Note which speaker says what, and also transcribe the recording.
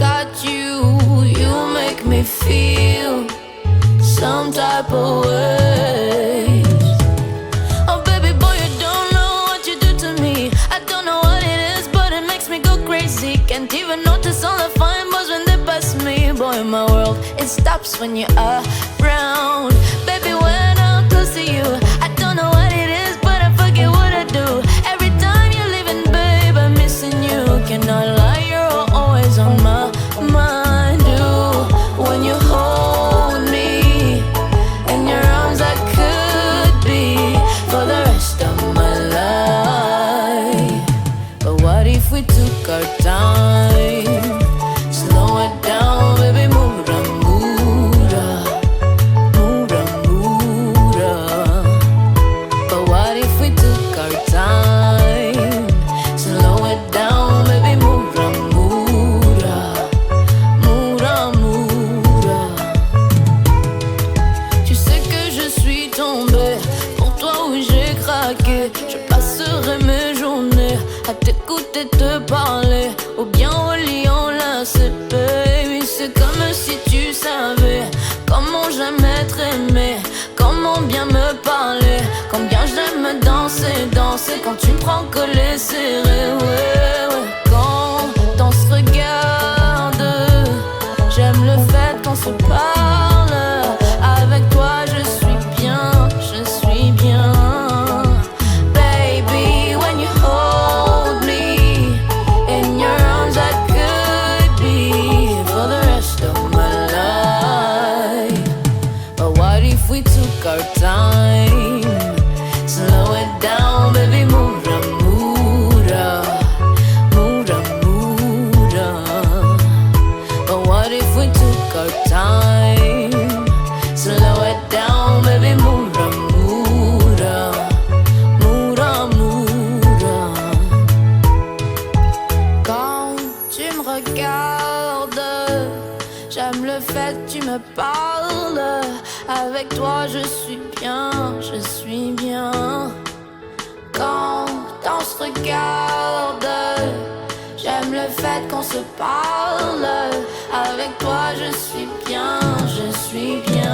Speaker 1: at you, you make me feel some type of ways. Oh baby boy, you don't know what you do to me. I don't know what it is, but it makes me go crazy. Can't even notice all the fine boys when they pass me. Boy, my world, it stops when you're around. Baby, when I'm close to you, I don't know what it is, but I forget what I do. Every time you're leaving, babe, I'm missing you. Cannot lie, you're always on my mind. You, when you hold me in your arms, I could be for the rest of my life. But what if we took our time? Slow it down, baby, Moramora, Moramora. But what if we took our time? Slow it down, baby, Moramora, Moramora. Tu sais que je suis tombée pour toi, où j'ai craqué. Je passerai mes journées à t'écouter te parler, ou bien au lit enlacé, baby. C'est comme si tu savais comment j'aime être aimé, comment bien me parler, combien j'aime danser, danser quand tu me prends collé, serré, ouais, ouais. Quand on se regarde, j'aime le fait qu'on se parle. Avec toi je suis bien, je suis bien. Baby, when you hold me in your arms, I could be for the rest of my life. But what if we took our time? Slow it down, baby, Moramora, Moramora. But what if we took our time? Slow it down, baby, Moramora, Moramora. Quand tu me regardes, j'aime le fait que tu me parles. Avec toi je suis bien, je suis bien. Quand on se regarde, j'aime le fait qu'on se parle. Avec toi je suis bien, je suis bien.